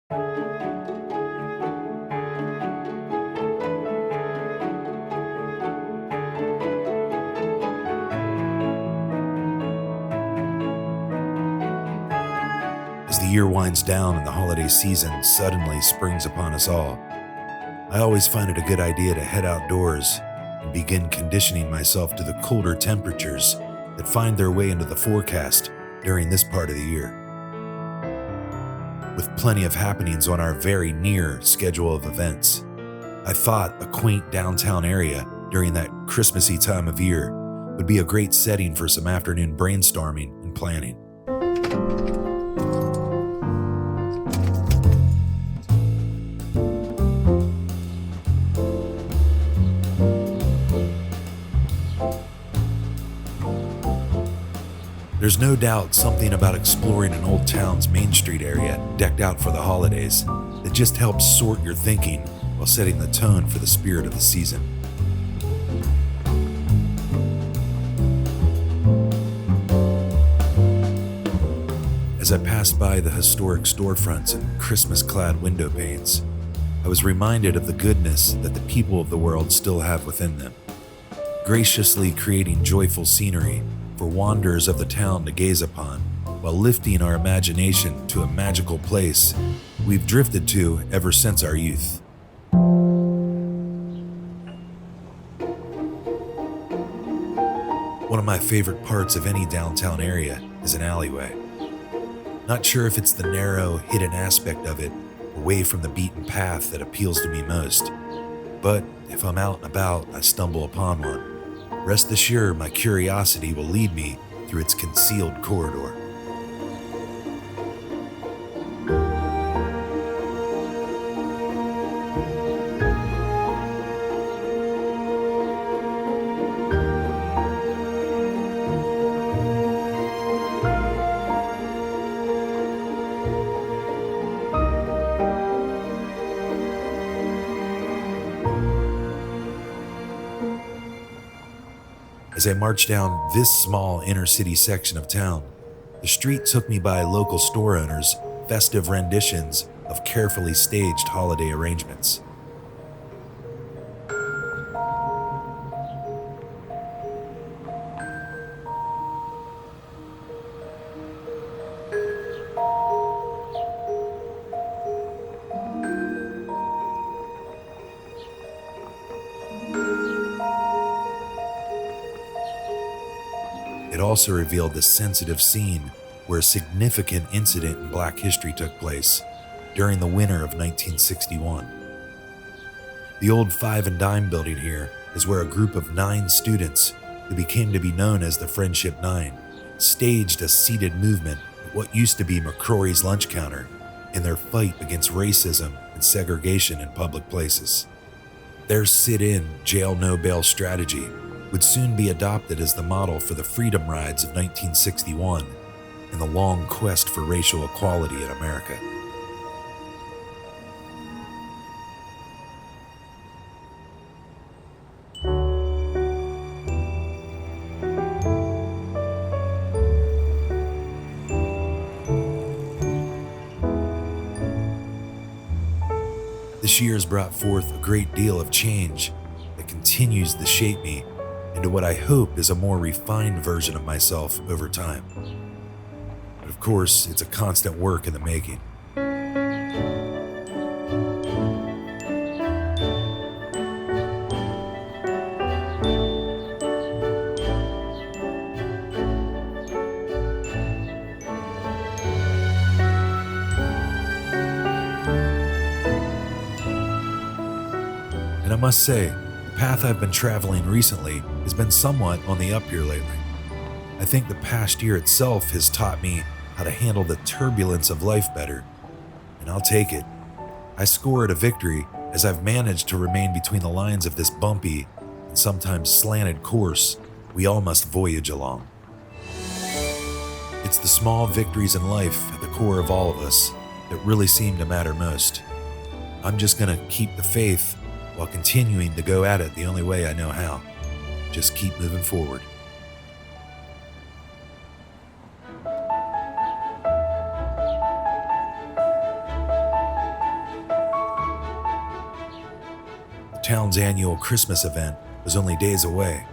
As the year winds down and the holiday season suddenly springs upon us all, I always find it a good idea to head outdoors and begin conditioning myself to the colder temperatures that find their way into the forecast during this part of the year. With plenty of happenings on our very near schedule of events, I thought a quaint downtown area during that Christmassy time of year would be a great setting for some afternoon brainstorming and planning. There's no doubt something about exploring an old town's Main Street area decked out for the holidays that just helps sort your thinking while setting the tone for the spirit of the season. As I passed by the historic storefronts and Christmas-clad window panes, I was reminded of the goodness that the people of the world still have within them, graciously creating joyful scenery for wanderers of the town to gaze upon, while lifting our imagination to a magical place we've drifted to ever since our youth. One of my favorite parts of any downtown area is an alleyway. Not sure if it's the narrow, hidden aspect of it, away from the beaten path, that appeals to me most, but if I'm out and about, I stumble upon one. Rest assured, my curiosity will lead me through its concealed corridor. As I marched down this small inner city section of town, the street took me by local store owners' festive renditions of carefully staged holiday arrangements. It also revealed the sensitive scene where a significant incident in Black history took place during the winter of 1961. The old Five and Dime building here is where a group of 9 students, who became to be known as the Friendship Nine, staged a seated movement at what used to be McCrory's lunch counter in their fight against racism and segregation in public places. Their sit-in, jail-no-bail strategy would soon be adopted as the model for the freedom rides of 1961 and the long quest for racial equality in America. This year has brought forth a great deal of change that continues to shape me into what I hope is a more refined version of myself over time. But of course, it's a constant work in the making. And I must say, the path I've been traveling recently has been somewhat on the up here lately. I think the past year itself has taught me how to handle the turbulence of life better, and I'll take it. I score it a victory as I've managed to remain between the lines of this bumpy and sometimes slanted course we all must voyage along. It's the small victories in life at the core of all of us that really seem to matter most. I'm just gonna keep the faith while continuing to go at it the only way I know how. Just keep moving forward. town's annual Christmas event was only days away,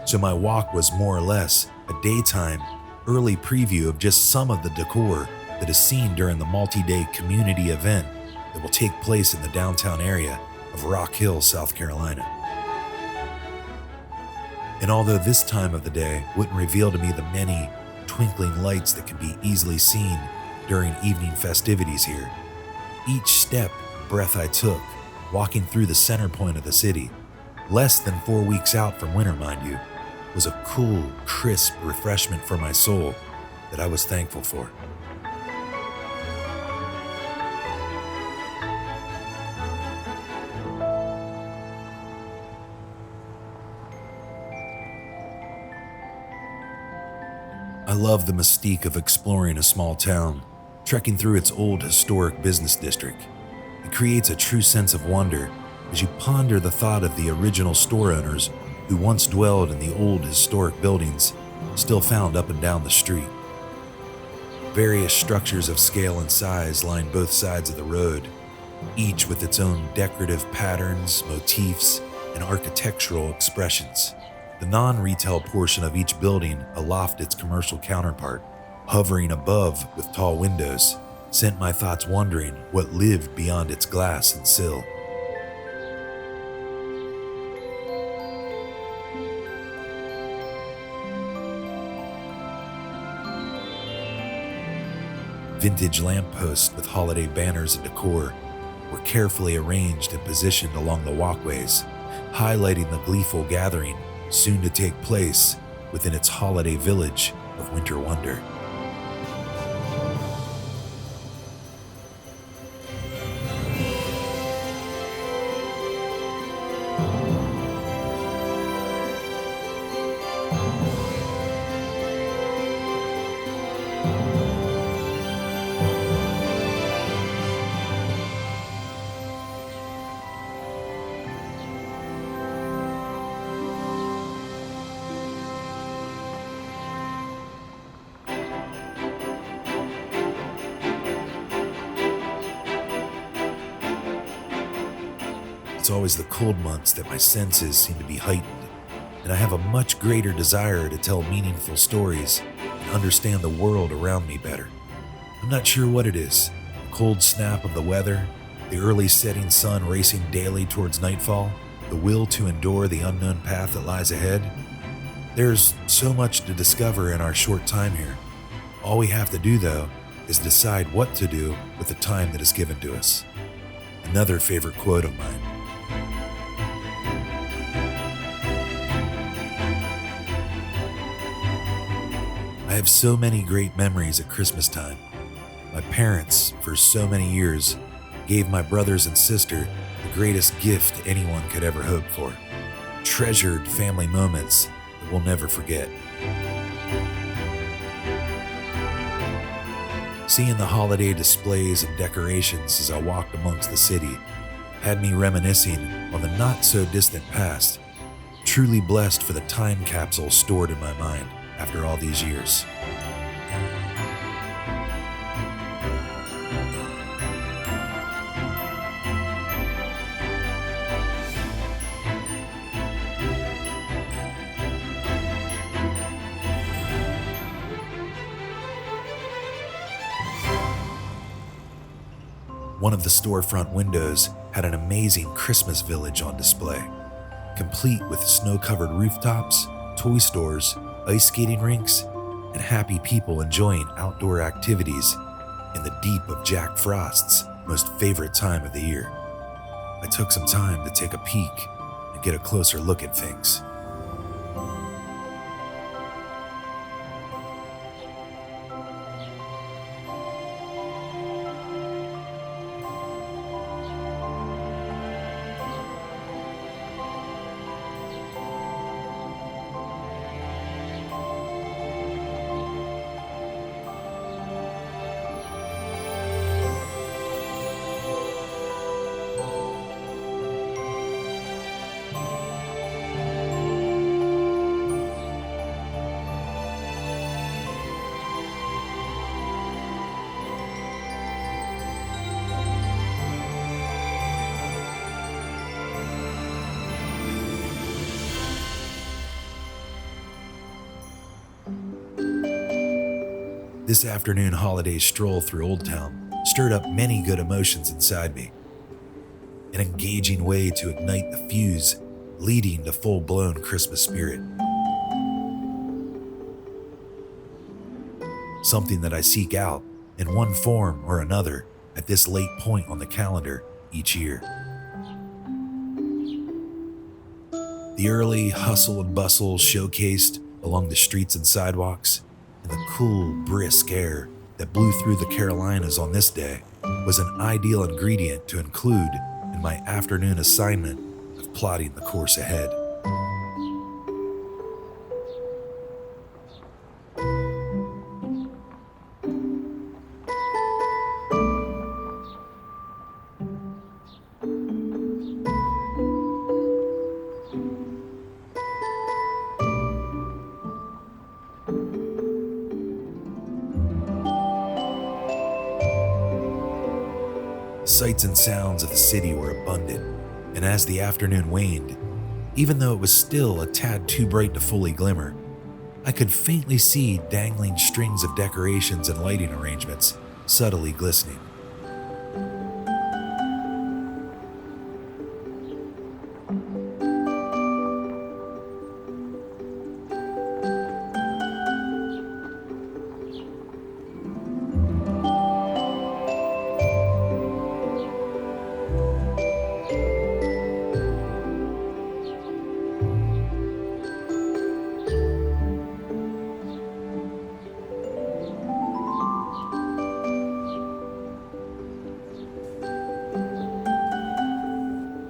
so my walk was more or less a daytime, early preview of just some of the decor that is seen during the multi-day community event that will take place in the downtown area of Rock Hill, South Carolina. And although this time of the day wouldn't reveal to me the many twinkling lights that can be easily seen during evening festivities here, each step and breath I took walking through the center point of the city, less than 4 weeks out from winter, mind you, was a cool, crisp refreshment for my soul that I was thankful for. I love the mystique of exploring a small town, trekking through its old historic business district. It creates a true sense of wonder as you ponder the thought of the original store owners who once dwelled in the old historic buildings still found up and down the street. Various structures of scale and size line both sides of the road, each with its own decorative patterns, motifs, and architectural expressions. The non-retail portion of each building aloft its commercial counterpart, hovering above with tall windows, sent my thoughts wondering what lived beyond its glass and sill. Vintage lampposts with holiday banners and decor were carefully arranged and positioned along the walkways, highlighting the gleeful gathering soon to take place within its holiday village of winter wonder. It's always the cold months that my senses seem to be heightened, and I have a much greater desire to tell meaningful stories and understand the world around me better. I'm not sure what it is, the cold snap of the weather, the early setting sun racing daily towards nightfall, the will to endure the unknown path that lies ahead. There's so much to discover in our short time here. All we have to do, though, is decide what to do with the time that is given to us. Another favorite quote of mine. I have so many great memories at Christmas time. My parents, for so many years, gave my brothers and sister the greatest gift anyone could ever hope for. Treasured family moments that we'll never forget. Seeing the holiday displays and decorations as I walked amongst the city had me reminiscing on the not-so-distant past, truly blessed for the time capsule stored in my mind after all these years. One of the storefront windows had an amazing Christmas village on display, complete with snow-covered rooftops, toy stores, ice skating rinks, and happy people enjoying outdoor activities in the deep of Jack Frost's most favorite time of the year. I took some time to take a peek and get a closer look at things. This afternoon holiday stroll through Old Town stirred up many good emotions inside me. An engaging way to ignite the fuse, leading to full-blown Christmas spirit. Something that I seek out in one form or another at this late point on the calendar each year. The early hustle and bustle showcased along the streets and sidewalks, and the cool, brisk air that blew through the Carolinas on this day was an ideal ingredient to include in my afternoon assignment of plotting the course ahead. Sights and sounds of the city were abundant, and as the afternoon waned, even though it was still a tad too bright to fully glimmer, I could faintly see dangling strings of decorations and lighting arrangements subtly glistening.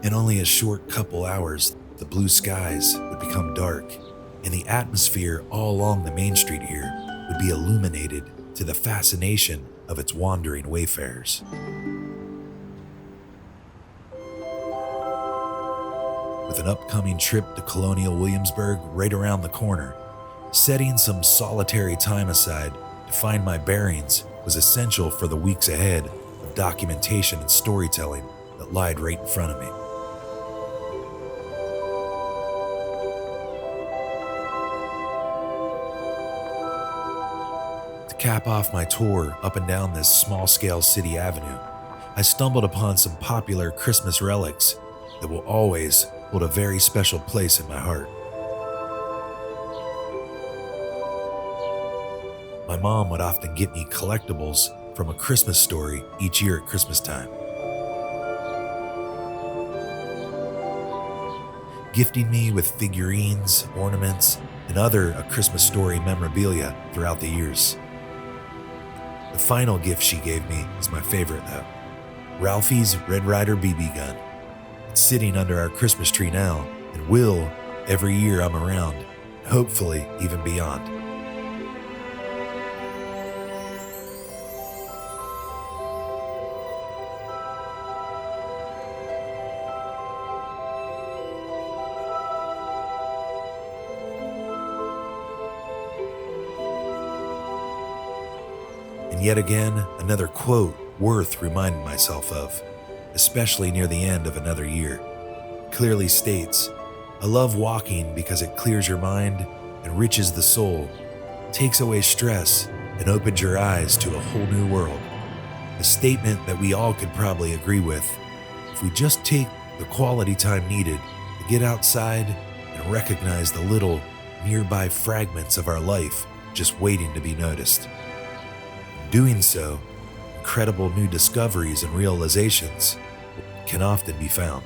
In only a short couple hours, the blue skies would become dark, and the atmosphere all along the main street here would be illuminated to the fascination of its wandering wayfarers. With an upcoming trip to Colonial Williamsburg right around the corner, setting some solitary time aside to find my bearings was essential for the weeks ahead of documentation and storytelling that lied right in front of me. Cap off my tour up and down this small-scale city avenue, I stumbled upon some popular Christmas relics that will always hold a very special place in my heart. My mom would often get me collectibles from A Christmas Story each year at Christmas time, gifting me with figurines, ornaments, and other A Christmas Story memorabilia throughout the years. The final gift she gave me is my favorite though, Ralphie's Red Ryder BB gun. It's sitting under our Christmas tree now and will every year I'm around, and hopefully even beyond. And yet again, another quote worth reminding myself of, especially near the end of another year. It clearly states, "I love walking because it clears your mind, enriches the soul, takes away stress, and opens your eyes to a whole new world." A statement that we all could probably agree with if we just take the quality time needed to get outside and recognize the little nearby fragments of our life just waiting to be noticed. Doing so, incredible new discoveries and realizations can often be found.